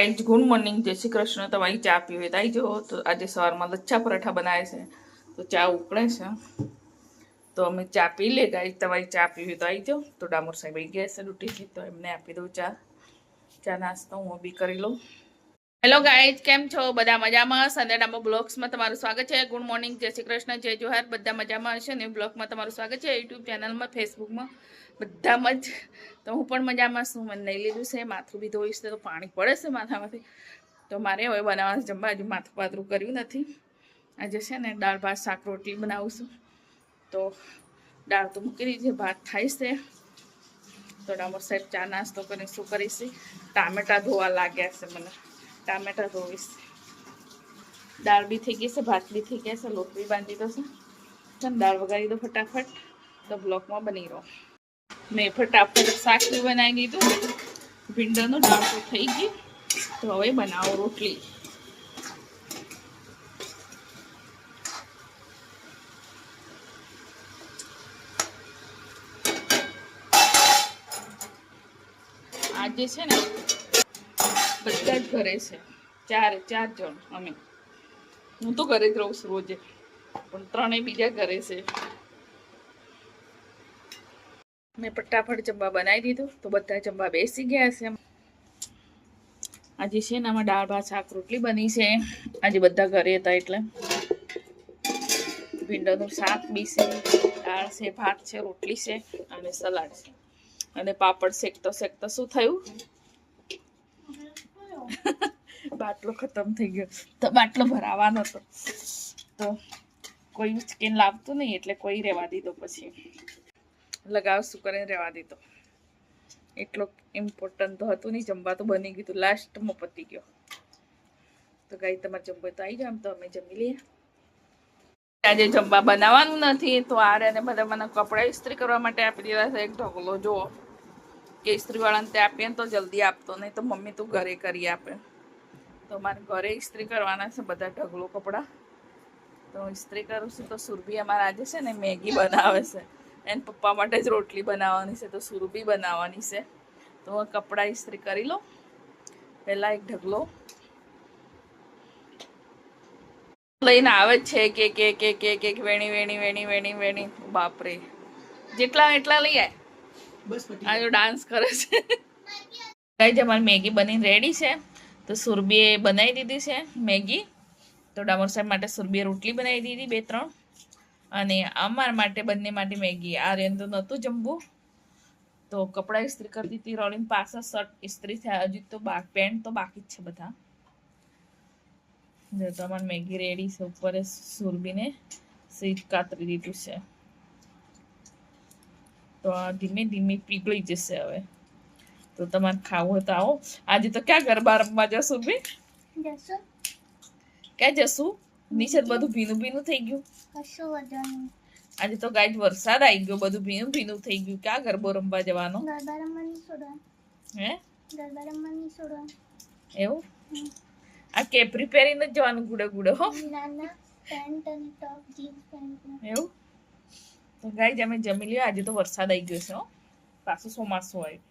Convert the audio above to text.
Guys good morning, જય શ્રી કૃષ્ણ। તમારી ચા પીવી તો આવી જાઓ। તો આજે સવારમાં લચ્છા પરાઠા બનાવે છે, તો ચા ઉકળે છે, તો અમે ચા પી લે ગાઈઝ। તમારી ચા પીવી તો આવી જાઓ। તો ડામોર સાહેબ આવી ગયા છે ડ્યુટીથી, તો એમને આપી દઉં ચા નાસ્તો હું બી કરી લઉં। હેલો ગાઈઝ, કેમ છો? બધા મજામાં? સંડે ડામો બ્લોગ્સમાં તમારું સ્વાગત છે। ગુડ મોર્નિંગ, જય શ્રી કૃષ્ણ, જય જોહાર। બધા મજામાં હશે ને? બ્લોગમાં તમારું સ્વાગત છે, યુટ્યુબ ચેનલમાં, ફેસબુકમાં, બધામાં જ। તો હું પણ મજામાં છું। મને નહીં લીધું છે, માથું બી ધોઈશ તો પાણી પડે છે માથામાંથી। તો મારે હવે બનાવવાનું જમવા, હજુ માથું પાતળું કર્યું નથી। આજે છે ને દાળ ભાત શાક રોટલી બનાવું છું। તો દાળ તો મૂકી દીધી, ભાત થાય છે। તો ડામોર સાહેબ ચા નાસ્તો કરીને શું કરીશ, ટામેટા ધોવા લાગ્યા છે મને, ટામેટા ધોઈશ। દાળ બી થઈ ગઈ છે, ભાત બી થઈ ગયા છે, લોટ બી બાંધી દો છે, દાળ વગાડી દો ફટાફટ, તો બ્લોકમાં બની રહો। મેં ફટાફટ શાક બી બનાવી દીધું, ભીંડાનું દાળ તો થઈ ગઈ। તો હવે બનાવો રોટલી। આજે છે ને બધા જ ઘરે છે, ચાર જણ અમે। હું તો ઘરે જ રહું છું રોજે, પણ ત્રણેય બીજા ઘરે છે। મેં ફટાફટ જમવા બનાવી દીધું, તો બધા જમવા બેસી ગયા છે। આજે છે ને આમાં દાળ ભાત શાક રોટલી બની છે, આજે બધા ઘરે હતા એટલે। ભીંડાનું શાક બી છે, દાળ છે, ભાત છે, રોટલી છે અને સલાડ છે, અને પાપડ શેકતો શું થયું? બાટલો ખતમ થઈ ગયો, તો બાટલો ભરાવાનો હતો, તો કોઈ ઉચકીને લાવતું નહીં, એટલે કોઈ રહેવા દીધો, પછી લગાવ શું કરીને રહેવા દીધો। એટલો ઇમ્પોર્ટન્ટ તો હતું નહીં, જમવા તો બની ગયું, લાસ્ટમાં પતી ગયો। તો ગાઈ તમારે જમવા તો આવી જાવ, આમ તો અમે જમી લઈએ। આજે જમવા બનાવવાનું નથી, તો આને બધા મને કપડાં ઇસ્ત્રી કરવા માટે આપી દીધા છે। એક ઢગલો જુઓ, કે ઇસ્ત્રીવાળાને તે આપીએ ને તો જલ્દી આપતો નહીં, તો મમ્મી તું ઘરે કરી આપે। તો મારે ઘરે ઇસ્ત્રી કરવાના છે બધા ઢગલો કપડાં, તો ઇસ્ત્રી કરું છું। તો સુરભી અમારે આજે છે ને મેગી બનાવે છે, એને પપ્પા માટે જ રોટલી બનાવવાની છે, તો સુરભી બનાવવાની છે। તો કપડાં ઇસ્ત્રી કરી લો પહેલાં, એક ઢગલો લઈને આવે છે, કે વેણી, બાપરે, જેટલા એટલા લઈ આય। આ જો ડાન્સ કરે છે। ગાઈઝ અમારી મેગી બનીને રેડી છે, તો સુરભીએ બનાવી દીધી છે મેગી। તો ડામોર સાહેબ માટે સુરભીએ રોટલી બનાવી દીધી 2-3, અને અમારા માટે બંને માટે મેગી। આ રેન તો નહોતું જમવું, તો કપડાં ઇસ્ત્રી કરી દીધી, રોલિંગ પાછા શર્ટ ઇસ્ત્રી થયા, હજુ તો પેન્ટ તો બાકી જ છે બધા। જો તમારે મેગી રેડી છે, ઉપર સુરભીને સીટ કાતરી દીધું છે, તો આ ધીમે ધીમે પીગળી જશે હવે। તો તમારે ખાવું હોય તો આવો। આજે તો ક્યાં ગરબા રમવા જશું બી? ક્યાં જશું? નીચે બધું ભીનું ભીનું થઈ ગયું। આજે તો ગાઈઝ વરસાદ આવી ગયો, બધું ભીનું ભીનું થઈ ગયું। ક્યાં ગરબો રમવા જવાનો? હે એવું? આ કેપરી પહેરીને જ જવાનું ગુડે ગુડે, હો? એવું? તો ગાઈઝ અમે જમી લ્યો, આજે તો વરસાદ આવી ગયો છે, હો, પાછું ચોમાસું આવ્યું।